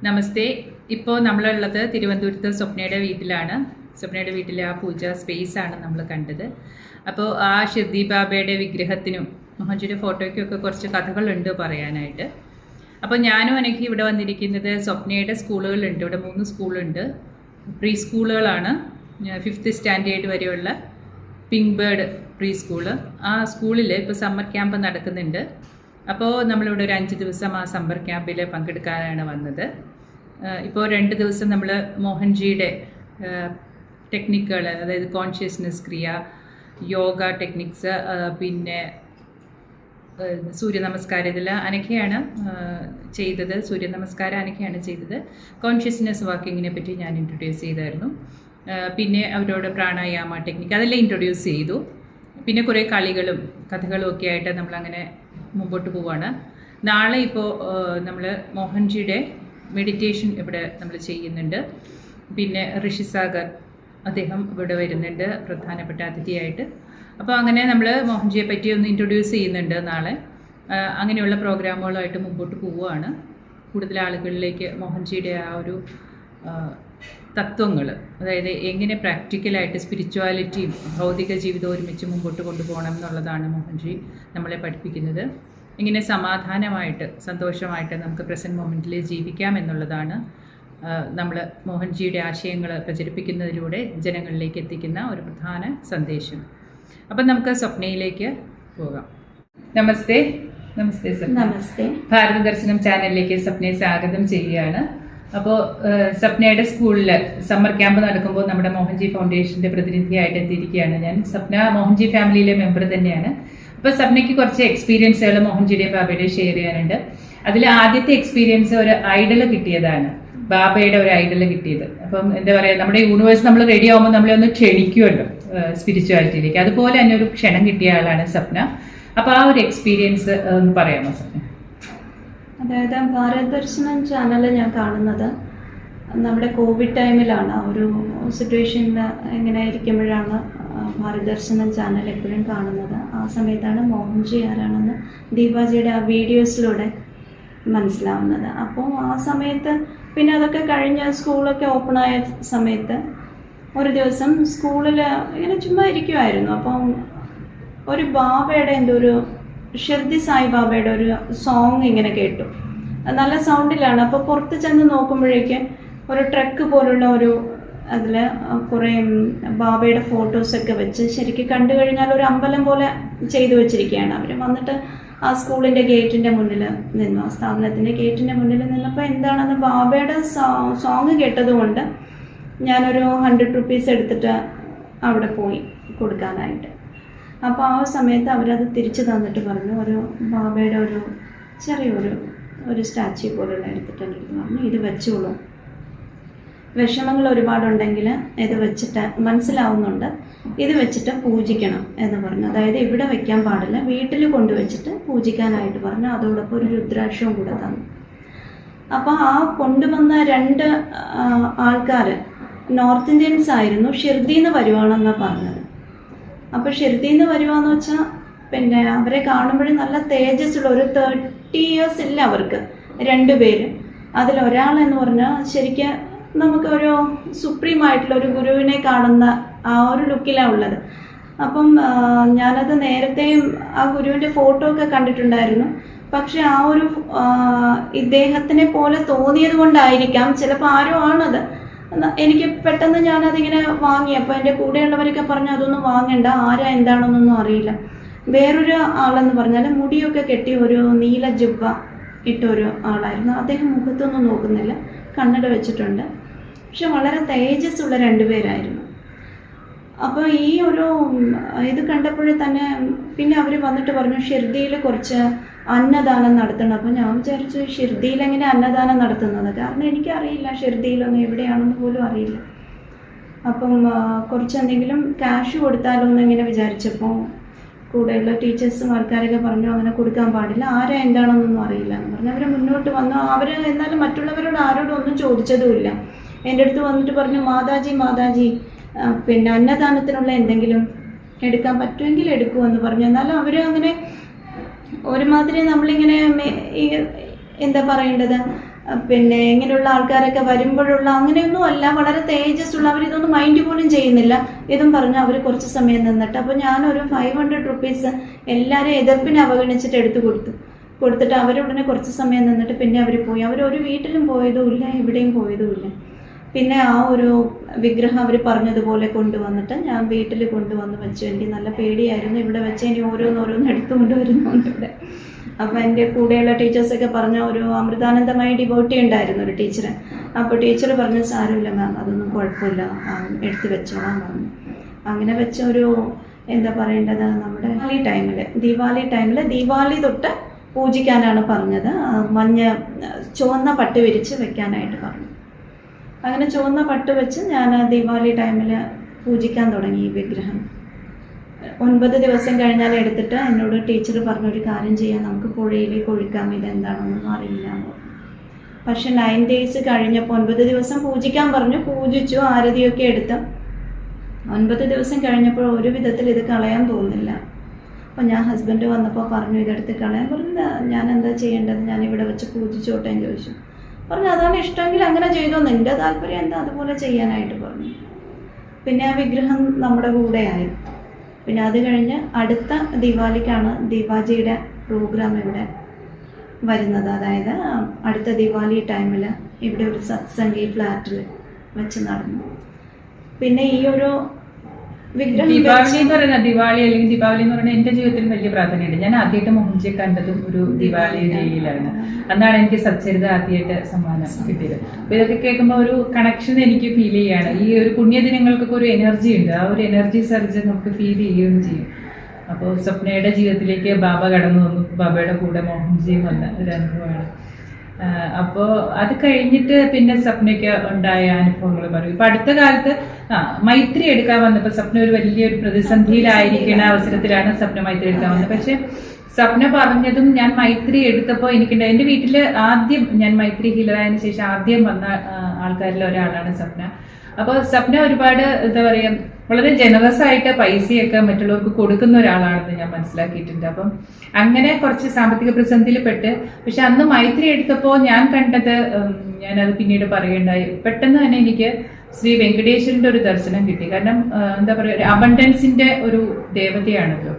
നമസ്തേ. ഇപ്പോൾ നമ്മളുള്ളത് തിരുവനന്തപുരത്ത് സ്വപ്നയുടെ വീട്ടിലാണ്. സ്വപ്നയുടെ വീട്ടിലെ ആ പൂജ സ്പേസാണ് നമ്മൾ കണ്ടത്. അപ്പോൾ ആ ഷിർദി ബാബയുടെ വിഗ്രഹത്തിനും മോഹൻജിയുടെ ഫോട്ടോയ്ക്കും ഒക്കെ കുറച്ച് കഥകളുണ്ട് പറയാനായിട്ട്. അപ്പോൾ ഞാനും എനിക്ക് ഇവിടെ വന്നിരിക്കുന്നത് സ്വപ്നയുടെ സ്കൂളുകളുണ്ട്. ഇവിടെ 3 സ്കൂളുണ്ട്. പ്രീ സ്കൂളുകളാണ്. 5th സ്റ്റാൻഡേർഡ് വരെയുള്ള പിങ്ക് ബേർഡ് പ്രീ സ്കൂള്. ആ സ്കൂളിൽ ഇപ്പോൾ സമ്മർ ക്യാമ്പ് നടക്കുന്നുണ്ട്. അപ്പോൾ നമ്മളിവിടെ ഒരു 5 ദിവസം ആ സമ്മർ ക്യാമ്പിൽ പങ്കെടുക്കാനാണ് വന്നത്. ഇപ്പോൾ 2 ദിവസം നമ്മൾ മോഹൻജിയുടെ ടെക്നിക്കുകൾ, അതായത് കോൺഷ്യസ്നെസ് ക്രിയ, യോഗ ടെക്നിക്സ്, പിന്നെ സൂര്യനമസ്കാരം, ഇതെല്ലാം അനഘയാണ് ചെയ്തത്. സൂര്യനമസ്കാരം അനഘയാണ് ചെയ്തത്. കോൺഷ്യസ്നെസ് വാക്കിങ്ങിനെ പറ്റി ഞാൻ ഇൻട്രൊഡ്യൂസ് ചെയ്തായിരുന്നു. പിന്നെ അവരോട് പ്രാണായാമ ടെക്നിക്ക് അതെല്ലാം ഇൻട്രൊഡ്യൂസ് ചെയ്തു. പിന്നെ കുറേ കളികളും കഥകളും ഒക്കെ ആയിട്ട് നമ്മളങ്ങനെ മുമ്പോട്ട് പോവാണ്. നാളെ ഇപ്പോൾ നമ്മൾ മോഹൻജിയുടെ മെഡിറ്റേഷൻ ഇവിടെ നമ്മൾ ചെയ്യുന്നുണ്ട്. പിന്നെ ഋഷിസാഗർ അദ്ദേഹം ഇവിടെ വരുന്നുണ്ട് പ്രധാനപ്പെട്ട അതിഥിയായിട്ട്. അപ്പോൾ അങ്ങനെ നമ്മൾ മോഹൻജിയെ പറ്റി ഒന്ന് ഇൻട്രൊഡ്യൂസ് ചെയ്യുന്നുണ്ട് നാളെ. അങ്ങനെയുള്ള പ്രോഗ്രാമുകളായിട്ട് മുമ്പോട്ട് പോവുകയാണ്. കൂടുതൽ ആളുകളിലേക്ക് മോഹൻജിയുടെ ആ ഒരു തത്വങ്ങൾ, അതായത് എങ്ങനെ പ്രാക്ടിക്കലായിട്ട് സ്പിരിച്വാലിറ്റിയും ഭൗതിക ജീവിതവും ഒരുമിച്ച് മുമ്പോട്ട് കൊണ്ടുപോകണം എന്നുള്ളതാണ് മോഹൻജി നമ്മളെ പഠിപ്പിക്കുന്നത്. ഇങ്ങനെ സമാധാനമായിട്ട് സന്തോഷമായിട്ട് നമുക്ക് പ്രസൻറ്റ് മൊമെൻറ്റിൽ ജീവിക്കാം എന്നുള്ളതാണ് നമ്മൾ മോഹൻജിയുടെ ആശയങ്ങൾ പ്രചരിപ്പിക്കുന്നതിലൂടെ ജനങ്ങളിലേക്ക് എത്തിക്കുന്ന ഒരു പ്രധാന സന്ദേശം. അപ്പം നമുക്ക് സ്വപ്നയിലേക്ക് പോകാം. നമസ്തേ. നമസ്തേ സ്വപ്ന. നമസ്തേ. ഭാരത ദർശനം ചാനലിലേക്ക് സ്വപ്നയെ സ്വാഗതം ചെയ്യുകയാണ്. അപ്പോൾ സ്വപ്നയുടെ സ്കൂളിൽ സമ്മർ ക്യാമ്പ് നടക്കുമ്പോൾ നമ്മുടെ മോഹൻജി ഫൗണ്ടേഷൻ്റെ പ്രതിനിധിയായിട്ട് എത്തിയിരിക്കുകയാണ് ഞാൻ. സ്വപ്ന മോഹൻജി ഫാമിലിയിലെ മെമ്പർ തന്നെയാണ്. അപ്പോൾ സ്വപ്നയ്ക്ക് കുറച്ച് എക്സ്പീരിയൻസുകൾ മോഹൻജിയുടെയും ബാബയുടെയും ഷെയർ ചെയ്യാനുണ്ട്. അതിൽ ആദ്യത്തെ എക്സ്പീരിയൻസ് ഒരു ഐഡൽ കിട്ടിയതാണ്, ബാബയുടെ ഒരു ഐഡൽ കിട്ടിയത്. അപ്പം എന്താ പറയുക, നമ്മുടെ യൂണിവേഴ്സ് നമ്മൾ റെഡി ആകുമ്പോൾ നമ്മളെ ഒന്ന് ക്ഷണിക്കുമല്ലോ സ്പിരിച്വാലിറ്റിയിലേക്ക്. അതുപോലെ തന്നെ ഒരു ക്ഷണം കിട്ടിയ ആളാണ് സ്വപ്ന. അപ്പോൾ ആ ഒരു എക്സ്പീരിയൻസ് ഒന്ന് പറയാമോ സ്വപ്ന? അതായത് ഭാരത് ദർശനം ചാനൽ ഞാൻ കാണുന്നത് നമ്മുടെ കോവിഡ് ടൈമിലാണ്. ഒരു സിറ്റുവേഷനിൽ ഇങ്ങനെ ഇരിക്കുമ്പോഴാണ് ഭാരത് ദർശനം ചാനൽ എപ്പോഴും കാണുന്നത്. ആ സമയത്താണ് മോഹൻജി ആരാണെന്ന് ദീപാജിയുടെ ആ വീഡിയോസിലൂടെ മനസ്സിലാവുന്നത്. അപ്പോൾ ആ സമയത്ത് പിന്നെ അതൊക്കെ കഴിഞ്ഞ് സ്കൂളൊക്കെ ഓപ്പണായ സമയത്ത് ഒരു ദിവസം സ്കൂളിൽ ഇങ്ങനെ ചുമ്മാ ഇരിക്കുമായിരുന്നു. അപ്പം ഒരു ബാബയുടെ എന്തോ ഒരു ഷിർദി സായി ബാബയുടെ ഒരു സോങ് ഇങ്ങനെ കേട്ടു. നല്ല സൗണ്ടിലാണ്. അപ്പോൾ പുറത്ത് ചെന്ന് നോക്കുമ്പോഴേക്ക് ഒരു ട്രക്ക് പോലുള്ള ഒരു അതിൽ കുറേ ബാബയുടെ ഫോട്ടോസൊക്കെ വെച്ച് ശരിക്കും കണ്ടു കഴിഞ്ഞാൽ ഒരു അമ്പലം പോലെ ചെയ്തു വെച്ചിരിക്കുകയാണ്. അവർ വന്നിട്ട് ആ സ്കൂളിൻ്റെ ഗേറ്റിൻ്റെ മുന്നിൽ നിന്നു, ആ സ്ഥാപനത്തിൻ്റെ ഗേറ്റിൻ്റെ മുന്നിൽ നിന്നപ്പോൾ എന്താണെന്ന് ബാബയുടെ സോങ് കേട്ടതുകൊണ്ട് ഞാനൊരു 100 rupees എടുത്തിട്ട് അവിടെ പോയി കൊടുക്കാനായിട്ട്. അപ്പോൾ ആ സമയത്ത് അവരത് തിരിച്ചു തന്നിട്ട് പറഞ്ഞു, ഒരു ബാബയുടെ ഒരു ചെറിയൊരു സ്റ്റാച്യു പോലുള്ള എടുത്തിട്ട് എൻ്റെ അടുത്ത് പറഞ്ഞു, ഇത് വെച്ചോളൂ, വിഷമങ്ങൾ ഒരുപാടുണ്ടെങ്കിൽ ഇത് വെച്ചിട്ട് മനസ്സിലാവുന്നുണ്ട്, ഇത് വെച്ചിട്ട് പൂജിക്കണം എന്ന് പറഞ്ഞു. അതായത് ഇവിടെ വെക്കാൻ പാടില്ല, വീട്ടിൽ കൊണ്ടുവച്ചിട്ട് പൂജിക്കാനായിട്ട് പറഞ്ഞു. അതോടൊപ്പം ഒരു രുദ്രാക്ഷവും കൂടെ തന്നു. അപ്പോൾ ആ കൊണ്ടുവന്ന 2 ആൾക്കാർ നോർത്ത് ഇന്ത്യൻസ് ആയിരുന്നു. ഷിർദിന്ന് വരുവാണെന്നാണ് പറഞ്ഞത്. അപ്പോൾ ഷിർദിന്ന് വരുവാന്ന് വെച്ചാൽ പിന്നെ അവരെ കാണുമ്പോഴും നല്ല തേജസ്സുള്ള, ഒരു 30 years ഇല്ല അവർക്ക് 2 പേര്. അതിലൊരാളെന്ന് പറഞ്ഞാൽ ശരിക്കും നമുക്കൊരു സുപ്രീമായിട്ടുള്ള ഒരു ഗുരുവിനെ കാണുന്ന ആ ഒരു ലുക്കിലാണ് ഉള്ളത്. അപ്പം ഞാനത് നേരത്തെയും ആ ഗുരുവിൻ്റെ ഫോട്ടോ ഒക്കെ കണ്ടിട്ടുണ്ടായിരുന്നു. പക്ഷെ ആ ഒരു ഇദ്ദേഹത്തിനെ പോലെ തോന്നിയത് കൊണ്ടായിരിക്കാം, ചിലപ്പോൾ ആരോ ആണത്, എനിക്ക് പെട്ടെന്ന് ഞാനതിങ്ങനെ വാങ്ങി. അപ്പോൾ എൻ്റെ കൂടെയുള്ളവരൊക്കെ പറഞ്ഞു അതൊന്നും വാങ്ങണ്ട, ആരാ എന്താണെന്നൊന്നും അറിയില്ല. വേറൊരു ആളെന്ന് പറഞ്ഞാൽ മുടിയൊക്കെ കെട്ടി ഒരു നീല ജുബ്ബ ഇട്ടൊരു ആളായിരുന്നു. അദ്ദേഹം മുഖത്തൊന്നും നോക്കുന്നില്ല, കണ്ണട വെച്ചിട്ടുണ്ട്. പക്ഷെ വളരെ തേജസ്സുള്ള 2 പേരായിരുന്നു. അപ്പോൾ ഈ ഒരു ഇത് കണ്ടപ്പോഴേ തന്നെ പിന്നെ അവർ വന്നിട്ട് പറഞ്ഞു ഷിർദിയിൽ കുറച്ച് അന്നദാനം നടത്തണം. അപ്പോൾ ഞാൻ വിചാരിച്ചു ഷിർദിയിൽ എങ്ങനെ അന്നദാനം നടത്തുന്നത്, കാരണം എനിക്കറിയില്ല ഷിർദിയിലൊന്നും എവിടെയാണെന്ന് പോലും അറിയില്ല. അപ്പം കുറച്ച് എന്തെങ്കിലും ക്യാഷ് കൊടുത്താലോ എന്നിങ്ങനെ വിചാരിച്ചപ്പോൾ കൂടെയുള്ള ടീച്ചേഴ്സും ആൾക്കാരൊക്കെ പറഞ്ഞു അങ്ങനെ കൊടുക്കാൻ പാടില്ല, ആരാ എന്താണെന്നൊന്നും അറിയില്ല എന്ന് പറഞ്ഞു. അവർ മുന്നോട്ട് വന്നു. അവർ എന്നാലും മറ്റുള്ളവരോട് ആരോടും ഒന്നും ചോദിച്ചതുമില്ല. എൻ്റെ അടുത്ത് വന്നിട്ട് പറഞ്ഞു, മാതാജി പിന്നെ അന്നദാനത്തിനുള്ള എന്തെങ്കിലും എടുക്കാൻ പറ്റുമെങ്കിൽ എടുക്കുമെന്ന് പറഞ്ഞു. എന്നാലും അവർ അങ്ങനെ ഒരുമാതിരി നമ്മളിങ്ങനെ എന്താ പറയേണ്ടത്, പിന്നെ ഇങ്ങനെയുള്ള ആൾക്കാരൊക്കെ വരുമ്പോഴുള്ള അങ്ങനെയൊന്നും അല്ല, വളരെ തേജസ്സുള്ള, അവരിതൊന്നും മൈൻഡ് പോലും ചെയ്യുന്നില്ല. ഇതും പറഞ്ഞ് അവർ കുറച്ച് സമയം നിന്നിട്ട്, അപ്പോൾ ഞാനൊരു 500 റുപ്പീസ് എല്ലാവരും എതിർപ്പിനെ അവഗണിച്ചിട്ട് കൊടുത്തിട്ട് അവരുടനെ കുറച്ച് സമയം നിന്നിട്ട് പിന്നെ അവർ പോയി. അവരൊരു വീട്ടിലും പോയതുമില്ല, എവിടെയും പോയതുമില്ല. പിന്നെ ആ ഒരു വിഗ്രഹം അവർ പറഞ്ഞതുപോലെ കൊണ്ടുവന്നിട്ട് ഞാൻ വീട്ടിൽ കൊണ്ടുവന്ന് വെച്ചു. എനിക്ക് നല്ല പേടിയായിരുന്നു, ഇവിടെ വെച്ച് ഇനി ഓരോന്നോരോന്ന് എടുത്തുകൊണ്ട് വരുന്നുണ്ട് ഇവിടെ. അപ്പോൾ എൻ്റെ കൂടെയുള്ള ടീച്ചേഴ്സൊക്കെ പറഞ്ഞ ഒരു അമൃതാനന്ദമായി ഡിവോട്ടി ഉണ്ടായിരുന്നു ഒരു ടീച്ചർ. അപ്പോൾ ടീച്ചർ പറഞ്ഞു, സാരമില്ല മാം, അതൊന്നും കുഴപ്പമില്ല, എടുത്ത് വെച്ചോളാം പറഞ്ഞു. അങ്ങനെ വെച്ച ഒരു എന്താ പറയേണ്ടത്, നമ്മുടെ ദീപാവലി ടൈമിൽ ദീപാവലി തൊട്ട് പൂജിക്കാനാണ് പറഞ്ഞത്. ചുവന്ന പട്ട് വിരിച്ച് വെക്കാനായിട്ട് പറഞ്ഞു. അങ്ങനെ ചുവന്ന പട്ട് വെച്ച് ഞാൻ ദീപാവലി ടൈമിൽ പൂജിക്കാൻ തുടങ്ങി ഈ വിഗ്രഹം. 9 ദിവസം കഴിഞ്ഞാൽ എടുത്തിട്ട് എന്നോട് ടീച്ചർ പറഞ്ഞൊരു കാര്യം ചെയ്യാൻ, നമുക്ക് പുഴയിലേക്ക് ഒഴുക്കാം, ഇതെന്താണെന്നൊന്നും അറിയില്ല. പക്ഷെ 9 days കഴിഞ്ഞപ്പോൾ 9 ദിവസം പൂജിക്കാൻ പറഞ്ഞു. പൂജിച്ചു, ആരതിയൊക്കെ എടുത്ത് 9 ദിവസം കഴിഞ്ഞപ്പോൾ ഒരു വിധത്തിൽ ഇത് കളയാൻ തോന്നില്ല. അപ്പോൾ ഞാൻ ഹസ്ബൻഡ് വന്നപ്പോൾ പറഞ്ഞു, ഇതെടുത്ത് കളയാൻ പറഞ്ഞു. ഞാൻ എന്താ ചെയ്യേണ്ടത്, ഞാൻ ഇവിടെ വെച്ച് പൂജിച്ചോട്ടെ എന്ന് ചോദിച്ചു. പറഞ്ഞു, അതാണ് ഇഷ്ടമെങ്കിൽ അങ്ങനെ ചെയ്തോ, നിൻ്റെ താല്പര്യം എന്താ അതുപോലെ ചെയ്യാനായിട്ട് പറഞ്ഞു. പിന്നെ ആ വിഗ്രഹം നമ്മുടെ കൂടെയായി. പിന്നെ അത് കഴിഞ്ഞ് അടുത്ത ദീപാവലിക്കാണ് ദീപാജിയുടെ പ്രോഗ്രാം ഇവിടെ വരുന്നത്. അതായത് അടുത്ത ദീപാവലി ടൈമിൽ ഇവിടെ ഒരു സത്സംഗി ഫ്ലാറ്റിൽ വെച്ച് നടന്നു. പിന്നെ ഈ ഒരു ദീപാവലി എന്ന് പറയുന്നത്, ദീപാവലി എന്ന് പറയുന്നത് എന്റെ ജീവിതത്തിൽ വലിയ പ്രാധാന്യമുണ്ട്. ഞാൻ ആദ്യമായിട്ട് മോഹൻജിയെ കണ്ടതും ഒരു ദീപാവലി ഡേയിലാണ്. അന്നാണ് എനിക്ക് സച്ചരിത ആദ്യമായിട്ട് സമ്മാനം കിട്ടിയത്. അപ്പൊ ഇതൊക്കെ കേൾക്കുമ്പോൾ ഒരു കണക്ഷൻ എനിക്ക് ഫീൽ ചെയ്യാണ്. ഈ ഒരു പുണ്യദിനങ്ങൾക്കൊക്കെ ഒരു എനർജി ഉണ്ട്, ആ ഒരു എനർജി സർജ് നമുക്ക് ഫീൽ ചെയ്യുകയും ചെയ്യും. അപ്പോൾ സ്വപ്നയുടെ ജീവിതത്തിലേക്ക് ബാബ കടന്നു വന്നു, ബാബയുടെ കൂടെ മോഹൻജിയും വന്ന ഒരു അനുഭവമാണ്. അപ്പോൾ അത് കഴിഞ്ഞിട്ട് പിന്നെ സ്വപ്നയ്ക്ക് ഉണ്ടായ അനുഭവങ്ങൾ പറയും. ഇപ്പൊ അടുത്ത കാലത്ത് മൈത്രി എടുക്കാൻ വന്നപ്പോൾ സ്വപ്ന ഒരു വലിയൊരു പ്രതിസന്ധിയിലായിരിക്കുന്ന അവസരത്തിലാണ് സ്വപ്ന മൈത്രി എടുക്കാൻ വന്നത്. പക്ഷെ സ്വപ്ന പറഞ്ഞതും ഞാൻ മൈത്രി എടുത്തപ്പോൾ എനിക്കുണ്ട്, എൻ്റെ വീട്ടിൽ ആദ്യം ഞാൻ മൈത്രി ഹീലറായതിനു ശേഷം ആദ്യം വന്ന ആൾക്കാരിൽ ഒരാളാണ് സ്വപ്ന. അപ്പോൾ സ്വപ്ന ഒരുപാട് എന്താ പറയുക, വളരെ ജനറസ് ആയിട്ട് പൈസയൊക്കെ മറ്റുള്ളവർക്ക് കൊടുക്കുന്ന ഒരാളാണെന്ന് ഞാൻ മനസ്സിലാക്കിയിട്ടുണ്ട്. അപ്പം അങ്ങനെ കുറച്ച് സാമ്പത്തിക പ്രതിസന്ധിയിൽ പെട്ട്, പക്ഷെ അന്ന് മൈത്രി എടുത്തപ്പോൾ ഞാൻ കണ്ടത്, ഞാനത് പിന്നീട് പറയേണ്ടായി, പെട്ടെന്ന് തന്നെ എനിക്ക് ശ്രീ വെങ്കടേശ്വരന്റെ ഒരു ദർശനം കിട്ടി. കാരണം എന്താ പറയുക, ഒരു അബണ്ടൻസിന്റെ ഒരു ദേവതയാണല്ലോ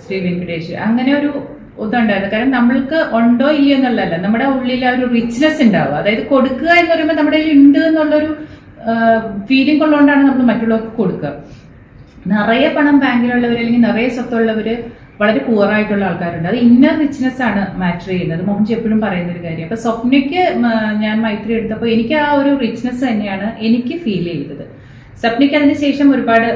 ശ്രീ വെങ്കടേശ്വർ. അങ്ങനെ ഒരു ഇതുണ്ടായിരുന്നു. കാരണം നമ്മൾക്ക് ഉണ്ടോ ഇല്ലയോ എന്നുള്ളതല്ല, നമ്മുടെ ഉള്ളിൽ ആ ഒരു റിച്ച്നെസ് ഉണ്ടാവുക. അതായത് കൊടുക്കുക എന്ന് പറയുമ്പോൾ നമ്മുടെ കയ്യിൽ ഉണ്ട് എന്നുള്ളൊരു ഫീലിംഗ് ഉള്ളതുകൊണ്ടാണ് നമ്മൾ മറ്റുള്ളവർക്ക് കൊടുക്കുക. നിറയെ പണം ബാങ്കിലുള്ളവർ അല്ലെങ്കിൽ നിറയെ സ്വത്തുള്ളവർ വളരെ പുവറായിട്ടുള്ള ആൾക്കാരുണ്ട്. അത് ഇന്നർ റിച്ച്നെസ് ആണ് മാറ്റർ ചെയ്യുന്നത്. മോഹൻജി എപ്പോഴും പറയുന്ന ഒരു കാര്യം. അപ്പൊ സ്വപ്നയ്ക്ക് ഞാൻ മൈത്രി എടുത്തപ്പോൾ എനിക്ക് ആ ഒരു റിച്ച്നെസ് തന്നെയാണ് എനിക്ക് ഫീൽ ചെയ്തത്. സ്വപ്നയ്ക്ക് അതിനുശേഷം ഒരുപാട്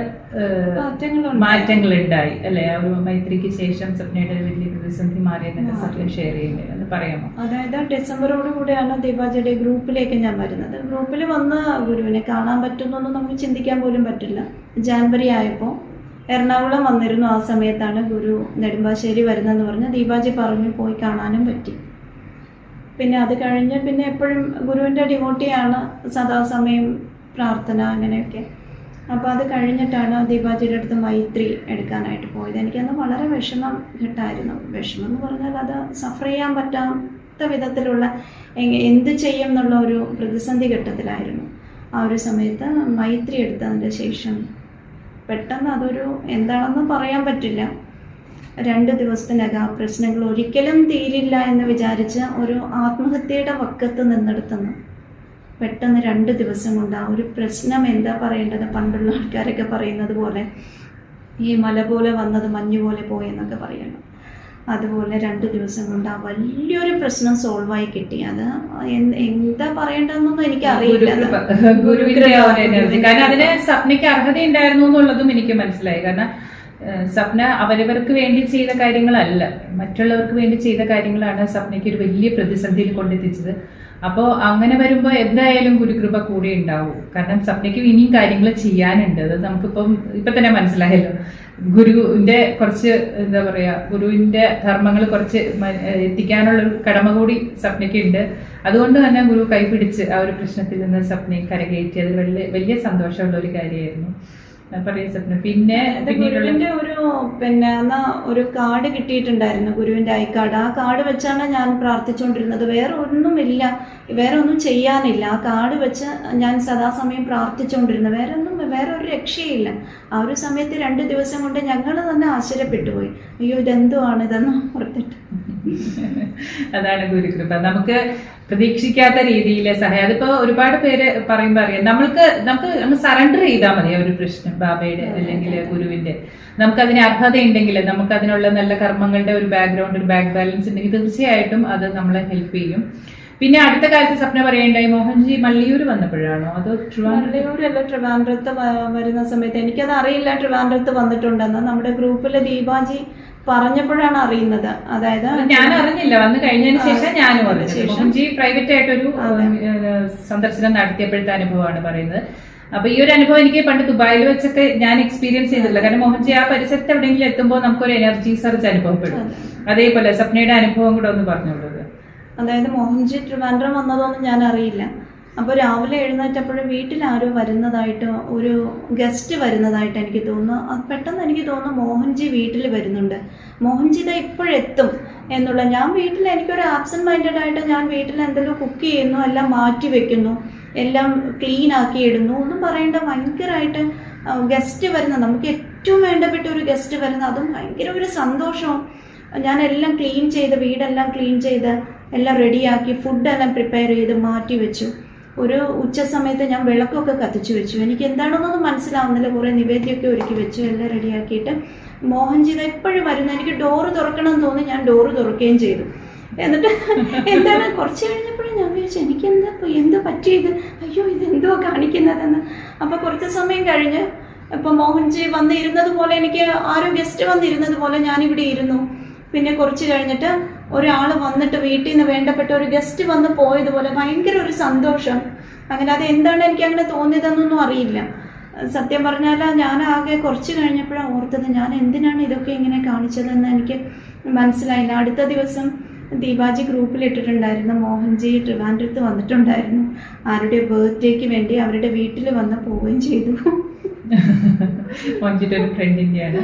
മാറ്റങ്ങൾ ഉണ്ടായി അല്ലെ? ആ ഒരു മൈത്രിക്ക് ശേഷം സ്വപ്നയുടെ വലിയ പ്രതിസന്ധി മാറിയെന്നൊക്കെ സ്വപ്നം ഷെയർ ചെയ്യുന്നത് എന്ന് പറയാമോ? അതായത് ഡിസംബറോട് കൂടിയാണ് ദീപാജിയുടെ ഗ്രൂപ്പിലേക്ക് ഞാൻ വരുന്നത്. ഗ്രൂപ്പിൽ വന്ന് ഗുരുവിനെ കാണാൻ പറ്റുന്നൊന്നും നമുക്ക് ചിന്തിക്കാൻ പോലും പറ്റില്ല. ജാനുവരി ആയപ്പോൾ എറണാകുളം വന്നിരുന്നു. ആ സമയത്താണ് ഗുരു നെടുമ്പാശ്ശേരി വരുന്നതെന്ന് പറഞ്ഞ് ദീപാജി പറഞ്ഞു, പോയി കാണാനും പറ്റി. പിന്നെ അത് കഴിഞ്ഞ് പിന്നെ എപ്പോഴും ഗുരുവിൻ്റെ ഡിവോട്ടിയാണ്, സദാസമയം പ്രാർത്ഥന അങ്ങനെയൊക്കെ. അപ്പോൾ അത് കഴിഞ്ഞിട്ടാണ് ദീപാജിയുടെ അടുത്ത് മൈത്രി എടുക്കാനായിട്ട് പോയത്. എനിക്കന്ന് വളരെ വിഷമം ഘട്ടമായിരുന്നു. വിഷമം എന്ന് പറഞ്ഞാൽ അത് സഫർ ചെയ്യാൻ പറ്റാത്ത വിധത്തിലുള്ള എന്ത് ചെയ്യും എന്നുള്ള ഒരു പ്രതിസന്ധി ഘട്ടത്തിലായിരുന്നു. ആ ഒരു സമയത്ത് മൈത്രി എടുത്തതിൻ്റെ ശേഷം പെട്ടെന്ന് അതൊരു എന്താണെന്ന് പറയാൻ പറ്റില്ല. 2 ദിവസത്തിനകം പ്രശ്നങ്ങൾ ഒരിക്കലും തീരില്ല എന്ന് വിചാരിച്ച് ഒരു ആത്മഹത്യയുടെ വക്കത്ത് നിന്നെടുത്തുന്നു പെട്ടെന്ന് 2 ദിവസം കൊണ്ട് ആ ഒരു പ്രശ്നം എന്താ പറയേണ്ടത്, പണ്ടുള്ള ആൾക്കാരൊക്കെ പറയുന്നത് പോലെ ഈ മല പോലെ വന്നത് മഞ്ഞ് പോലെ പോയെന്നൊക്കെ പറയണം. അതുപോലെ 2 ദിവസം കൊണ്ട് ആ വലിയൊരു പ്രശ്നം സോൾവായി കിട്ടി. അത് എന്താ പറയേണ്ടതെന്നൊന്നും എനിക്ക് അറിയില്ല. കാരണം അതിന് സ്വപ്നയ്ക്ക് അർഹത ഉണ്ടായിരുന്നു എന്നുള്ളതും എനിക്ക് മനസ്സിലായി. കാരണം സ്വപ്ന അവരവർക്ക് വേണ്ടി ചെയ്ത കാര്യങ്ങളല്ല, മറ്റുള്ളവർക്ക് വേണ്ടി ചെയ്ത കാര്യങ്ങളാണ് സ്വപ്നയ്ക്ക് ഒരു വലിയ പ്രതിസന്ധിയിൽ കൊണ്ടെത്തിച്ചത്. അപ്പോൾ അങ്ങനെ വരുമ്പോൾ എന്തായാലും ഗുരുകൃപ കൂടെ ഉണ്ടാവും. കാരണം സ്വപ്നയ്ക്ക് ഇനിയും കാര്യങ്ങൾ ചെയ്യാനുണ്ട്. അത് നമുക്കിപ്പം ഇപ്പം തന്നെ മനസ്സിലായല്ലോ. ഗുരുവിൻ്റെ കുറച്ച് എന്താ പറയുക, ഗുരുവിൻ്റെ ധർമ്മങ്ങൾ കുറച്ച് എത്തിക്കാനുള്ളൊരു കടമ കൂടി സ്വപ്നയ്ക്ക് ഉണ്ട്. അതുകൊണ്ട് തന്നെ ഗുരു കൈപിടിച്ച് ആ ഒരു പ്രശ്നത്തിൽ നിന്ന് സ്വപ്നയെ കരകയറ്റി. അത് വലിയ സന്തോഷമുള്ള ഒരു കാര്യമായിരുന്നു. പറയൂ സ്വപ്ന. പിന്നെ ഗുരുവിന്റെ എന്നാ ഒരു കാർഡ് കിട്ടിയിട്ടുണ്ടായിരുന്നു, ഗുരുവിന്റെ ഐ കാർഡ്. ആ കാർഡ് വെച്ചാണ് ഞാൻ പ്രാർത്ഥിച്ചുകൊണ്ടിരുന്നത്. വേറെ ഒന്നുമില്ല, വേറെ ഒന്നും ചെയ്യാനില്ല. ആ കാർഡ് വെച്ച് ഞാൻ സദാസമയം പ്രാർത്ഥിച്ചുകൊണ്ടിരുന്നത്. വേറെ ഒരു രക്ഷയില്ല. ആ ഒരു സമയത്ത് 2 ദിവസം കൊണ്ട് ഞങ്ങൾ തന്നെ ആശ്ചര്യപ്പെട്ടു പോയി. അയ്യോ, ഇതെന്തുവാണ് ഇതെന്ന് ഓർത്തിട്ട്. അതാണ് ഗുരുകൃപ. നമുക്ക് പ്രതീക്ഷിക്കാത്ത രീതിയിൽ സഹായം. അതിപ്പോ ഒരുപാട് പേര് പറയുമ്പോ അറിയാം, നമുക്ക് സറണ്ടർ ചെയ്താൽ മതി ഒരു പ്രശ്നം ബാബയുടെ അല്ലെങ്കിൽ ഗുരുവിന്റെ. നമുക്ക് അതിന് അർഹത ഉണ്ടെങ്കിൽ, നമുക്ക് അതിനുള്ള നല്ല കർമ്മങ്ങളുടെ ഒരു ബാക്ക്ഗ്രൗണ്ട്, ഒരു ബാക്ക് ബാലൻസ് ഉണ്ടെങ്കിൽ തീർച്ചയായിട്ടും അത് നമ്മളെ ഹെൽപ്പ് ചെയ്യും. പിന്നെ അടുത്ത കാലത്ത് സ്വപ്ന പറയണ്ടായി, മോഹൻജി മള്ളിയൂർ വന്നപ്പോഴാണോ അതോ മള്ളിയൂരല്ല, ട്രിവാൻഡ്രത്ത് വരുന്ന സമയത്ത്. എനിക്കത് അറിയില്ല ട്രിവാൻഡ്രത്ത് വന്നിട്ടുണ്ടെന്ന്. നമ്മുടെ ഗ്രൂപ്പിലെ ദീപാജി പറഞ്ഞപ്പോഴാണ് അറിയുന്നത്. അതായത് ഞാൻ അറിഞ്ഞില്ല, വന്നു കഴിഞ്ഞതിന് ശേഷം ഞാനും അറിഞ്ഞു. മോഹൻജി പ്രൈവറ്റ് ആയിട്ടൊരു സന്ദർശനം നടത്തിയപ്പോഴത്തെ അനുഭവമാണ് പറയുന്നത്. അപ്പൊ ഈ ഒരു അനുഭവം എനിക്ക് പണ്ട് ദുബായിൽ വെച്ചൊക്കെ ഞാൻ എക്സ്പീരിയൻസ് ചെയ്തിട്ടില്ല. കാരണം മോഹൻജി ആ പരിസരത്ത് എവിടെയെങ്കിലും എത്തുമ്പോൾ നമുക്കൊരു എനർജി സർജ് അനുഭവപ്പെടും. അതേപോലെ സ്വപ്നയുടെ അനുഭവം കൂടെ ഒന്ന് പറഞ്ഞോളൂ. അതായത് മോഹൻജി ട്രിവാൻഡ്രം വന്നതൊന്നും ഞാൻ അറിയില്ല. അപ്പോൾ രാവിലെ എഴുന്നേറ്റപ്പോഴും വീട്ടിൽ ആരോ വരുന്നതായിട്ട്, ഒരു ഗസ്റ്റ് വരുന്നതായിട്ട് എനിക്ക് തോന്നുന്നു. പെട്ടെന്ന് എനിക്ക് തോന്നുന്നു മോഹൻജി വീട്ടിൽ വരുന്നുണ്ട്, മോഹൻജി ഇതാ ഇപ്പോഴെത്തും എന്നുള്ള. ഞാൻ വീട്ടിൽ എനിക്കൊരു ആബ്സെൻറ്റ് മൈൻഡഡ് ആയിട്ട് ഞാൻ വീട്ടിൽ എന്തെങ്കിലും കുക്ക് ചെയ്യുന്നു, എല്ലാം മാറ്റി വെക്കുന്നു, എല്ലാം ക്ലീൻ ആക്കി ഇടുന്നു. ഒന്നും പറയേണ്ട, ഭയങ്കരമായിട്ട് ഗസ്റ്റ് വരുന്ന, നമുക്ക് ഏറ്റവും വേണ്ടപ്പെട്ട ഒരു ഗസ്റ്റ് വരുന്ന, അതും ഭയങ്കര ഒരു സന്തോഷവും. ഞാൻ എല്ലാം ക്ലീൻ ചെയ്ത്, വീടെല്ലാം ക്ലീൻ ചെയ്ത് എല്ലാം റെഡിയാക്കി, ഫുഡെല്ലാം പ്രിപ്പയർ ചെയ്ത് മാറ്റി വെച്ചു. ഒരു ഉച്ച സമയത്ത് ഞാൻ വിളക്കൊക്കെ കത്തിച്ചു വെച്ചു. എനിക്ക് എന്താണെന്നൊന്നും മനസ്സിലാവുന്നില്ല. കുറേ നിവേദ്യമൊക്കെ ഒരുക്കി വെച്ചു, എല്ലാം റെഡിയാക്കിയിട്ട് മോഹൻജി എപ്പോഴും വരുന്നു. എനിക്ക് ഡോറ് തുറക്കണമെന്ന് തോന്നി, ഞാൻ ഡോറ് തുറക്കുകയും ചെയ്തു. എന്നിട്ട് എന്താണ് കുറച്ച് കഴിഞ്ഞപ്പോഴും ഞാൻ വിചാരിച്ചു, എന്ത് പറ്റിയത്, അയ്യോ ഇതെന്തോ കാണിക്കുന്നതെന്ന്. അപ്പോൾ കുറച്ച് സമയം കഴിഞ്ഞ് ഇപ്പം മോഹൻജി വന്നിരുന്നത് പോലെ, എനിക്ക് ആരോ ഗസ്റ്റ് വന്നിരുന്നത് പോലെ ഞാനിവിടെ ഇരുന്നു. പിന്നെ കുറച്ച് കഴിഞ്ഞിട്ട് ഒരാൾ വന്നിട്ട് വീട്ടിൽ നിന്ന് വേണ്ടപ്പെട്ട ഒരു ഗസ്റ്റ് വന്ന് പോയതുപോലെ ഭയങ്കര ഒരു സന്തോഷം. അങ്ങനെ അത് എന്താണ് എനിക്ക് അങ്ങനെ തോന്നിയതെന്നൊന്നും അറിയില്ല. സത്യം പറഞ്ഞാൽ ഞാൻ ആകെ കുറച്ച് കഴിഞ്ഞപ്പോഴാണ് ഓർത്തത്, ഞാൻ എന്തിനാണ് ഇതൊക്കെ ഇങ്ങനെ കാണിച്ചതെന്ന് എനിക്ക് മനസ്സിലായില്ല. അടുത്ത ദിവസം ദീപാജി ഗ്രൂപ്പിൽ ഇട്ടിട്ടുണ്ടായിരുന്നു, മോഹൻജി ട്രിവാൻഡ്രത്ത് വന്നിട്ടുണ്ടായിരുന്നു, ആരുടെ ബർത്ത്ഡേക്ക് വേണ്ടി അവരുടെ വീട്ടിൽ വന്ന് പോവുകയും ചെയ്തു. മോഹൻജിയുടെ ഒരു ഫ്രണ്ടിന്റെയാണ്.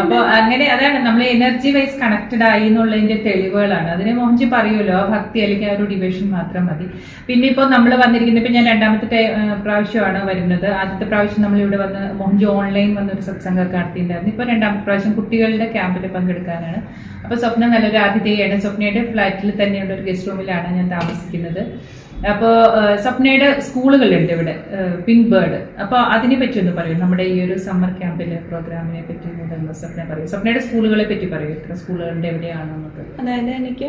അപ്പൊ അങ്ങനെ അതാണ് നമ്മൾ എനർജി വൈസ് കണക്റ്റഡ് ആയി എന്നുള്ളതിന്റെ തെളിവുകളാണ്. അതിന് മോഹൻജി പറയുമല്ലോ, ആ ഭക്തി അല്ലെങ്കിൽ ആ ഒരു ഡിവോഷൻ മാത്രം മതി. പിന്നെ ഇപ്പോൾ നമ്മൾ വന്നിരിക്കുന്നത്, ഇപ്പൊ ഞാൻ 2ാമത്തെ പ്രാവശ്യമാണ് വരുന്നത്. ആദ്യത്തെ പ്രാവശ്യം നമ്മൾ ഇവിടെ വന്ന് മോഹൻജി ഓൺലൈൻ വന്നൊരു സത്സംഗമൊക്കെ നടത്തിയിട്ടുണ്ടായിരുന്നു. ഇപ്പൊ 2ാമത്തെ പ്രാവശ്യം കുട്ടികളുടെ ക്യാമ്പിൽ പങ്കെടുക്കാനാണ്. അപ്പൊ സ്വപ്ന നല്ലൊരു ആതിഥേയാണ്. സ്വപ്നയുടെ ഫ്ലാറ്റിൽ തന്നെയുള്ള ഒരു ഗസ്റ്റ് റൂമിലാണ് ഞാൻ താമസിക്കുന്നത്. അപ്പോൾ സ്വപ്നയുടെ സ്കൂളുകളുണ്ട് ഇവിടെ, പിങ്ക് ബേർഡ്. അപ്പോൾ അതിനെ പറ്റി ഒന്ന് പറയൂ, നമ്മുടെ ഈ ഒരു സമ്മർ ക്യാമ്പിലെ പ്രോഗ്രാമിനെ പറ്റി സ്വപ്ന പറയൂ. സ്വപ്നയുടെ സ്കൂളുകളെ പറ്റി പറയൂ, എത്ര സ്കൂളുകളുണ്ട്, എവിടെയാണെന്നൊക്കെ. അതായത് എനിക്ക്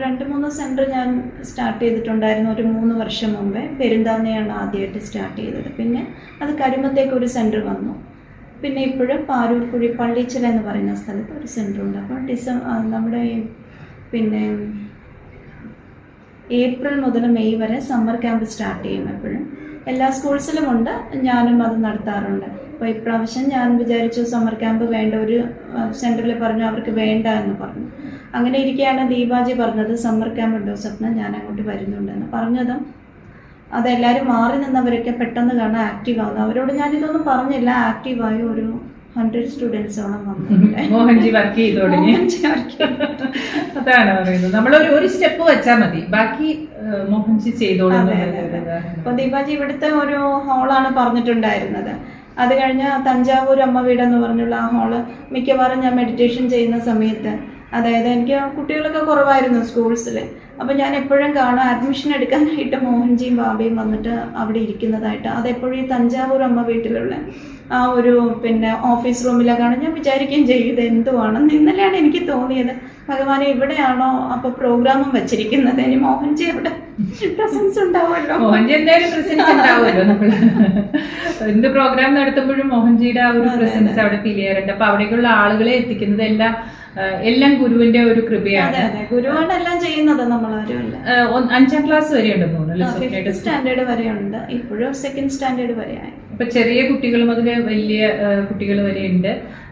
2-3 സെൻറ്റർ ഞാൻ സ്റ്റാർട്ട് ചെയ്തിട്ടുണ്ടായിരുന്നു ഒരു 3 വർഷം മുമ്പേ. പെരുന്താന്നയാണ് ആദ്യമായിട്ട് സ്റ്റാർട്ട് ചെയ്തത്. പിന്നെ അത് കരുമത്തേക്ക് ഒരു സെൻറ്റർ വന്നു. പിന്നെ ഇപ്പോഴും പാരൂർക്കുഴി പള്ളിച്ചില എന്ന് പറയുന്ന സ്ഥലത്ത് ഒരു സെൻറ്ററുണ്ട്. അപ്പോൾ നമ്മുടെ പിന്നെ ഏപ്രിൽ മുതൽ മെയ് വരെ സമ്മർ ക്യാമ്പ് സ്റ്റാർട്ട് ചെയ്യും. എപ്പോഴും എല്ലാ സ്കൂൾസിലും ഉണ്ട്, ഞാനും അത് നടത്താറുണ്ട്. അപ്പോൾ ഇപ്രാവശ്യം ഞാൻ വിചാരിച്ചു സമ്മർ ക്യാമ്പ് വേണ്ട, ഒരു സെൻറ്ററിൽ പറഞ്ഞു അവർക്ക് വേണ്ട എന്ന് പറഞ്ഞു. അങ്ങനെ ഇരിക്കുകയാണ് ദീപാജി പറഞ്ഞത്, സമ്മർ ക്യാമ്പ് ഉണ്ടോ സ്വപ്ന, ഞാൻ അങ്ങോട്ട് വരുന്നുണ്ടെന്ന് പറഞ്ഞതും അതെല്ലാവരും മാറി നിന്നവരൊക്കെ പെട്ടെന്ന് കാണാൻ ആക്റ്റീവ് ആവുന്നു. അവരോട് ഞാനിതൊന്നും പറഞ്ഞില്ല, ആക്റ്റീവായി ഒരു 100 സ്റ്റുഡൻസോളം വന്നു. മോഹൻജി വർക്ക് ചെയ്തു തുടങ്ങി. അതാണ് പറയുന്നത്, നമ്മൾ ഒരു സ്റ്റെപ്പ് വെച്ചാൽ മതി, ബാക്കി മോഹൻജി ചെയ്തോളും. അപ്പൊ ദീപാജി ഇവിടുത്തെ ഒരു ഹാളാണ് പറഞ്ഞിട്ടുണ്ടായിരുന്നത്. അത് കഴിഞ്ഞ് തഞ്ചാവൂർ അമ്മ വീടെന്ന് പറഞ്ഞുള്ള ആ ഹാള് മിക്കവാറും ഞാൻ മെഡിറ്റേഷൻ ചെയ്യുന്ന സമയത്ത്, അതായത് എനിക്ക് കുട്ടികളൊക്കെ കുറവായിരുന്നു സ്കൂൾസിൽ, അപ്പോൾ ഞാൻ എപ്പോഴും കാണാം അഡ്മിഷൻ എടുക്കാനായിട്ട് മോഹൻജിയും ബാബയും വന്നിട്ട് അവിടെ ഇരിക്കുന്നതായിട്ട്. അതെപ്പോഴും ഈ തഞ്ചാവൂർ അമ്മ വീട്ടിലുള്ള ആ ഒരു പിന്നെ ഓഫീസ് റൂമിലൊക്കെയാണ്. ഞാൻ വിചാരിക്കുകയും ചെയ്യും ഇത് എന്തുവാണെന്ന്. ഇന്നലെയാണ് എനിക്ക് തോന്നിയത്, ഭഗവാനെ ഇവിടെയാണോ അപ്പോൾ പ്രോഗ്രാമും വെച്ചിരിക്കുന്നത്, ഇനി മോഹൻജി അവിടെ പ്രസൻസ് ഉണ്ടാവുമല്ലോ. മോഹൻജി എന്തായാലും പ്രസൻസ് ഉണ്ടാവുമല്ലോ, നമ്മൾ എന്ത് പ്രോഗ്രാം നടത്തുമ്പോഴും മോഹൻജിയുടെ ആ ഒരു പ്രസൻസ് അവിടെ ഫീൽ ചെയ്യാറുണ്ട്. അപ്പൊ അവിടേക്കുള്ള ആളുകളെ എത്തിക്കുന്നത് എല്ലാം ഗുരുവിന്റെ ഒരു കൃപയാണ്. ഗുരുവാണ് എല്ലാം ചെയ്യുന്നത്, നമ്മളാരും ഇല്ല. 5ാം ക്ലാസ് വരെ ഉണ്ടെന്ന് തോന്നുന്നു, 5th സ്റ്റാൻഡേർഡ് വരെ ഉണ്ട്, ഇപ്പോഴും 2nd സ്റ്റാൻഡേർഡ് വരെ ആയി. അപ്പൊ ചെറിയ കുട്ടികൾ മുതൽ വലിയ കുട്ടികൾ വരെ ഉണ്ട്.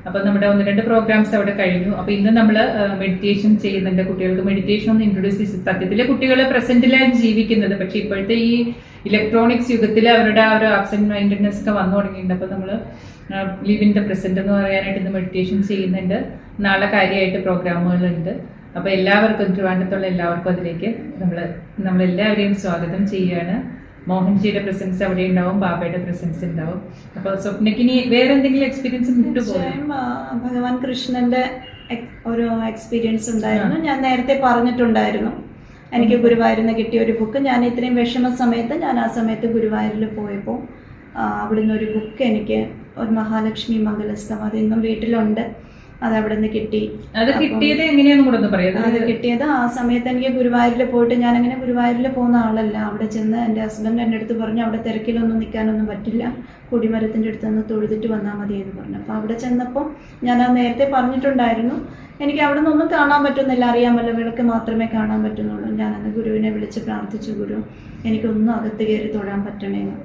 അപ്പൊ നമ്മുടെ 1-2 പ്രോഗ്രാംസ് അവിടെ കഴിഞ്ഞു. അപ്പൊ ഇന്ന് നമ്മൾ മെഡിറ്റേഷൻ ചെയ്യുന്നുണ്ട്. കുട്ടികൾക്ക് മെഡിറ്റേഷൻ ഒന്ന് ഇൻട്രൊഡ്യൂസ് ചെയ്ത്, സത്യത്തില് കുട്ടികൾ പ്രസന്റിലാണ് ജീവിക്കുന്നത്, പക്ഷെ ഇപ്പോഴത്തെ ഈ ഇലക്ട്രോണിക്സ് യുഗത്തിൽ അവരുടെ ആ ഒരു ആബ്സെന്റ് മൈൻഡഡ്നെസ് ഒക്കെ വന്നു തുടങ്ങിയിട്ടുണ്ട്. അപ്പൊ നമ്മൾ ലിവ് ഇൻ ദ പ്രസന്റ് എന്ന് പറയാനായിട്ട് ഇന്ന് മെഡിറ്റേഷൻ ചെയ്യുന്നുണ്ട്. നാളെ കാര്യമായിട്ട് പ്രോഗ്രാമുകളുണ്ട്. അപ്പൊ എല്ലാവർക്കും, ട്രിവാൻഡ്രത്തുള്ള എല്ലാവർക്കും അതിലേക്ക് നമ്മളെല്ലാവരെയും സ്വാഗതം ചെയ്യുകയാണ്. മോഹൻജിയുടെ പ്രസൻസ് അവിടെ ഉണ്ടാവും, ബാബയുടെ പ്രസൻസ് ഉണ്ടാവും. അപ്പൊ സ്വപ്നയ്ക്ക് ഇനി വേറെ എന്തെങ്കിലും എക്സ്പീരിയൻസ് തീർച്ചയായും ഭഗവാൻ കൃഷ്ണന്റെ ഒരു എക്സ്പീരിയൻസ് ഉണ്ടായിരുന്നു. ഞാൻ നേരത്തെ പറഞ്ഞിട്ടുണ്ടായിരുന്നു, എനിക്ക് ഗുരുവായൂരിൽ കിട്ടിയ ഒരു ബുക്ക്. ഞാൻ ഇത്രയും വിഷമ സമയത്ത്, ഞാൻ ആ സമയത്ത് ഗുരുവായൂരിൽ പോയപ്പോൾ അവിടുന്ന് ഒരു ബുക്ക് എനിക്ക്, ഒരു മഹാലക്ഷ്മി മംഗലസ്ഥം, അത് ഇന്നും വീട്ടിലുണ്ട്. അത് അവിടെ നിന്ന് കിട്ടി. അത് കിട്ടിയത് എങ്ങനെയാണെന്ന് കൂടെ ഒന്ന് പറയാം. അത് കിട്ടിയത് ആ സമയത്ത് എനിക്ക് ഗുരുവായൂരിൽ പോയിട്ട്, ഞാനങ്ങനെ ഗുരുവായൂരിൽ പോകുന്ന ആളല്ല. അവിടെ ചെന്ന് എൻ്റെ ഹസ്ബൻഡ് എൻ്റെ അടുത്ത് പറഞ്ഞു, അവിടെ തിരക്കിലൊന്നും നിൽക്കാനൊന്നും പറ്റില്ല, കൊടിമരത്തിൻ്റെ അടുത്ത് നിന്ന് തൊഴുതിട്ട് വന്നാൽ മതി എന്ന് പറഞ്ഞു. അപ്പോൾ അവിടെ ചെന്നപ്പോൾ ഞാൻ അത് നേരത്തെ പറഞ്ഞിട്ടുണ്ടായിരുന്നു, എനിക്ക് അവിടെ നിന്നൊന്നും കാണാൻ പറ്റുന്നില്ല, അറിയാമല്ലോ, വിളക്ക് മാത്രമേ കാണാൻ പറ്റുന്നുള്ളൂ. ഞാനന്ന് ഗുരുവിനെ വിളിച്ച് പ്രാർത്ഥിച്ചു, ഗുരു എനിക്കൊന്നും അകത്ത് കയറി തൊഴാൻ പറ്റണേന്ന്.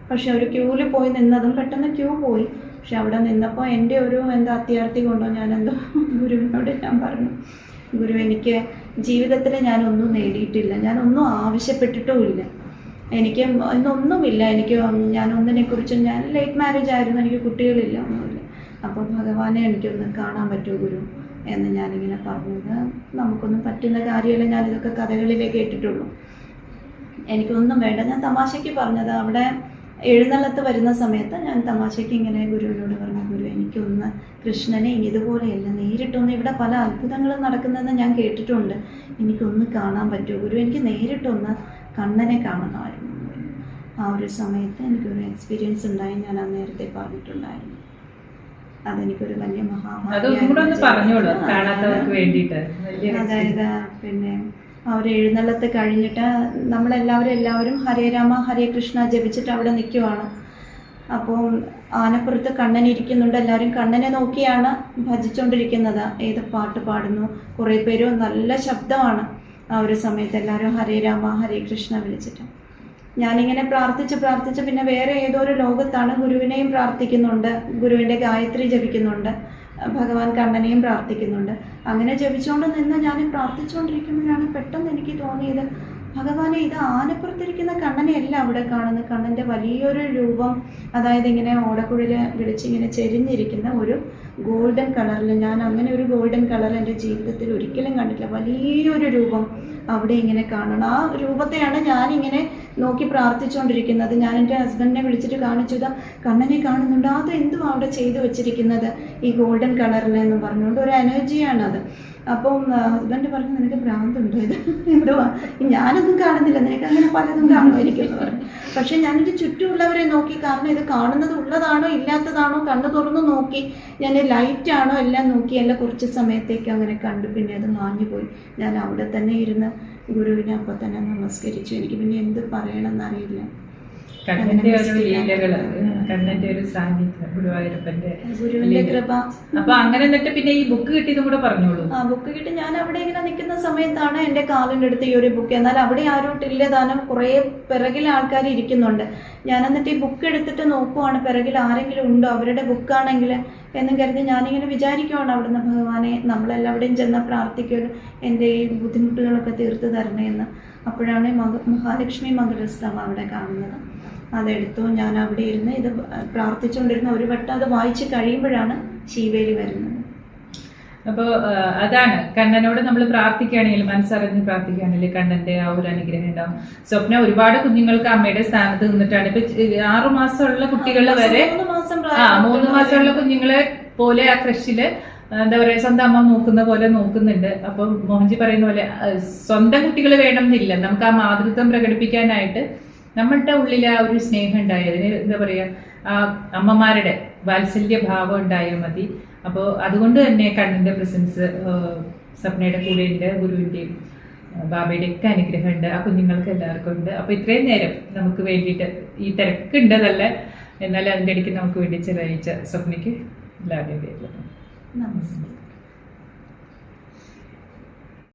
പക്ഷെ ഒരു ക്യൂവിൽ പോയി നിന്നതും പെട്ടെന്ന് ക്യൂ പോയി. പക്ഷെ അവിടെ നിന്നപ്പോൾ എൻ്റെ ഒരു അത്യാർത്ഥി കൊണ്ടോ ഞാനെന്തോ ഗുരുവിനോട് ഞാൻ പറഞ്ഞു, ഗുരു എനിക്ക് ജീവിതത്തിൽ ഞാനൊന്നും നേടിയിട്ടില്ല, ഞാനൊന്നും ആവശ്യപ്പെട്ടിട്ടുമില്ല, എനിക്ക് ഇന്നൊന്നുമില്ല, ഞാനൊന്നിനെക്കുറിച്ചും, ഞാൻ ലേറ്റ് മാരേജ് ആയിരുന്നു, എനിക്ക് കുട്ടികളില്ല, ഒന്നുമില്ല. അപ്പോൾ ഭഗവാനെ എനിക്കൊന്ന് കാണാൻ പറ്റുമോ ഗുരു എന്ന് ഞാനിങ്ങനെ പറഞ്ഞത്. നമുക്കൊന്നും പറ്റുന്ന കാര്യമല്ല, ഞാനിതൊക്കെ കഥകളിലേ കേട്ടിട്ടുള്ളൂ, എനിക്കൊന്നും വേണ്ട. ഞാൻ തമാശയ്ക്ക് പറഞ്ഞത്, അവിടെ എഴുന്നള്ളത്ത് വരുന്ന സമയത്ത് ഞാൻ തമാശയ്ക്ക് ഇങ്ങനെ ഗുരുവിനോട് പറഞ്ഞു, ഗുരു എനിക്കൊന്ന് കൃഷ്ണനെ ഇതുപോലെയല്ല, നേരിട്ടൊന്ന്, ഇവിടെ പല അത്ഭുതങ്ങളും നടക്കുന്നതെന്ന് ഞാൻ കേട്ടിട്ടുണ്ട്, എനിക്കൊന്ന് കാണാൻ പറ്റുമോ ഗുരു, എനിക്ക് നേരിട്ടൊന്ന് കണ്ണനെ കാണണമായിരുന്നു. ആ ഒരു സമയത്ത് എനിക്കൊരു എക്സ്പീരിയൻസ് ഉണ്ടായി, ഞാൻ ആ നേരത്തെ പറഞ്ഞിട്ടുണ്ടായിരുന്നു. അതെനിക്കൊരു വലിയ അതായത് പിന്നെ അവർ എഴുന്നള്ളത്ത് കഴിഞ്ഞിട്ട് നമ്മളെല്ലാവരും ഹരേ രാമ ഹരേ കൃഷ്ണ ജപിച്ചിട്ട് അവിടെ നിൽക്കുവാണ്. അപ്പോൾ ആനപ്പുറത്ത് കണ്ണൻ ഇരിക്കുന്നുണ്ട്, എല്ലാവരും കണ്ണനെ നോക്കിയാണ് ഭജിച്ചുകൊണ്ടിരിക്കുന്നത്. ഏത് പാട്ട് പാടുന്നു, കുറേ പേര് നല്ല ശബ്ദമാണ്. ആ ഒരു സമയത്ത് എല്ലാവരും ഹരേ രാമ ഹരേ കൃഷ്ണ വിളിച്ചിട്ട് ഞാനിങ്ങനെ പ്രാർത്ഥിച്ച് പിന്നെ വേറെ ഏതോ ഒരു ലോകത്താണ്, ഗുരുവിനെയും പ്രാർത്ഥിക്കുന്നുണ്ട്, ഗുരുവിൻ്റെ ഗായത്രി ജപിക്കുന്നുണ്ട്, ഭഗവാൻ കണ്ണനെയും പ്രാർത്ഥിക്കുന്നുണ്ട്. അങ്ങനെ ജപിച്ചുകൊണ്ട് നിന്ന് ഞാൻ പ്രാർത്ഥിച്ചുകൊണ്ടിരിക്കുമ്പോഴാണ് പെട്ടെന്ന് എനിക്ക് തോന്നിയത്, ഭഗവാനെ, ഇത് ആനപ്പുറത്തിരിക്കുന്ന കണ്ണനെയല്ല അവിടെ കാണുന്നത്, കണ്ണൻ്റെ വലിയൊരു രൂപം, അതായത് ഇങ്ങനെ ഓടക്കുഴൽ വിളിച്ചിങ്ങനെ ചെരിഞ്ഞിരിക്കുന്ന ഒരു ഗോൾഡൻ കളറിൽ, ഞാൻ അങ്ങനെ ഒരു ഗോൾഡൻ കളർ എൻ്റെ ജീവിതത്തിൽ ഒരിക്കലും കണ്ടിട്ടില്ല, വലിയൊരു രൂപം അവിടെ ഇങ്ങനെ കാണണം. ആ രൂപത്തെയാണ് ഞാനിങ്ങനെ നോക്കി പ്രാർത്ഥിച്ചുകൊണ്ടിരിക്കുന്നത്. ഞാൻ എൻ്റെ ഹസ്ബൻഡിനെ വിളിച്ചിട്ട് കാണിച്ചു, ഇതാ കണ്ണനെ കാണുന്നുണ്ട്, അത് എന്തുവാ അവിടെ ചെയ്തു വെച്ചിരിക്കുന്നത് ഈ ഗോൾഡൻ കളറിലെന്ന് പറഞ്ഞുകൊണ്ട്, ഒരു എനർജിയാണത്. അപ്പം ഹസ്ബൻഡ് പറഞ്ഞു, നിനക്ക് ഭ്രാന്തുണ്ടോ, ഇത് എന്തുവാ, ഞാനൊന്നും കാണുന്നില്ല, നിനക്ക് അങ്ങനെ പലതും കാണുമായിരിക്കും എന്ന് പറഞ്ഞു. പക്ഷെ ഞാനെൻ്റെ ചുറ്റുമുള്ളവരെ നോക്കി, കാരണം ഇത് കാണുന്നത് ഉള്ളതാണോ ഇല്ലാത്തതാണോ കണ്ണു തുറന്ന് നോക്കി, ഞാൻ ലൈറ്റാണോ എല്ലാം നോക്കി, എല്ലാം കുറച്ച് സമയത്തേക്ക് അങ്ങനെ കണ്ടു. പിന്നെ അത് മാഞ്ഞു പോയി. ഞാൻ അവിടെ തന്നെ ഇരുന്ന് ഗുരുവിനെ അപ്പോൾ തന്നെ നമസ്കരിച്ചു. എനിക്ക് പിന്നെ എന്ത് പറയണമെന്നറിയില്ല. കണ്ണന്റെ ഒരു ലീലകള്, കണ്ണന്റെ ഒരു സാന്നിധ്യം, ഗുരുവായൂരപ്പന്റെ ഗുരുവിന്റെ കൃപ. അപ്പൊ അങ്ങനെ എന്നിട്ട് പിന്നെ ഈ ബുക്ക് കിട്ടിയതും കൂടെ പറഞ്ഞോളൂ. ആ ബുക്ക് കിട്ടി. ഞാൻ അവിടെ ഇങ്ങനെ നിൽക്കുന്ന സമയത്താണ് എൻ്റെ കാലിൻ്റെ അടുത്ത് ഈ ഒരു ബുക്ക്. എന്നാൽ അവിടെ ആരോട്ടില്ല താനും, കുറേ പിറകിൽ ആൾക്കാർ ഇരിക്കുന്നുണ്ട്. ഞാൻ എന്നിട്ട് ഈ ബുക്ക് എടുത്തിട്ട് നോക്കുവാണ്, പിറകിൽ ആരെങ്കിലും ഉണ്ടോ, അവരുടെ ബുക്കാണെങ്കിൽ എന്നും കരുതി ഞാനിങ്ങനെ വിചാരിക്കുവാണ്, അവിടുന്ന് ഭഗവാനെ നമ്മളെല്ലാവിടെയും ചെന്ന് പ്രാർത്ഥിക്കുമല്ലോ, എൻ്റെ ഈ ബുദ്ധിമുട്ടുകളൊക്കെ തീർത്ത് തരണേ എന്ന്. അപ്പോഴാണ് മഹാലക്ഷ്മി മംഗലസ്ഥം അവിടെ കാണുന്നത്. അതെടുത്തു. ഞാൻ അവിടെ ഇരുന്ന് ഇത് പ്രാർത്ഥിച്ചുകൊണ്ടിരുന്ന ഒരു വട്ടം അത് വായിച്ച് കഴിയുമ്പോഴാണ് ശീവേലി വരുന്നത്. അപ്പോൾ അതാണ്, കണ്ണനോട് നമ്മൾ പ്രാർത്ഥിക്കുകയാണെങ്കിൽ, മനസ്സറിഞ്ഞ് പ്രാർത്ഥിക്കുകയാണെങ്കിൽ കണ്ണന്റെ ആ ഒരു അനുഗ്രഹം ഉണ്ടാവും. സ്വപ്ന ഒരുപാട് കുഞ്ഞുങ്ങൾക്ക് അമ്മയുടെ സ്ഥാനത്ത് നിന്നിട്ടാണ്. ഇപ്പൊ 6 മാസമുള്ള കുട്ടികളെ വരെ, 3 മാസമുള്ള കുഞ്ഞുങ്ങളെ പോലെ ആ ക്രഷില് എന്താ പറയുക, സ്വന്തം അമ്മ നോക്കുന്ന പോലെ നോക്കുന്നുണ്ട്. അപ്പം മോഹൻജി പറയുന്ന പോലെ സ്വന്തം കുട്ടികൾ വേണം എന്നില്ല, നമുക്ക് ആ മാതൃത്വം പ്രകടിപ്പിക്കാനായിട്ട് നമ്മളുടെ ഉള്ളിൽ ആ ഒരു സ്നേഹം ഉണ്ടായി, അതിന് എന്താ പറയുക, ആ അമ്മമാരുടെ വാത്സല്യ ഭാവം ഉണ്ടായാൽ മതി. അപ്പോൾ അതുകൊണ്ട് തന്നെ കണ്ണൻ്റെ പ്രസൻസ് സ്വപ്നയുടെ കൂടെ ഉണ്ട്, ഗുരുവിൻ്റെയും ബാബയുടെ ഒക്കെ അനുഗ്രഹം ഉണ്ട്, ആ കുഞ്ഞുങ്ങൾക്ക് എല്ലാവർക്കും ഉണ്ട്. അപ്പോൾ ഇത്രയും നേരം നമുക്ക് വേണ്ടിയിട്ട്, ഈ തിരക്കുണ്ടതല്ല, എന്നാൽ അതിൻ്റെ ഇടയ്ക്ക് നമുക്ക് വേണ്ടി ചെലവഴിച്ച സ്വപ്നയ്ക്ക് എല്ലാവരുടെയും പേരിൽ നമസ്കാരം.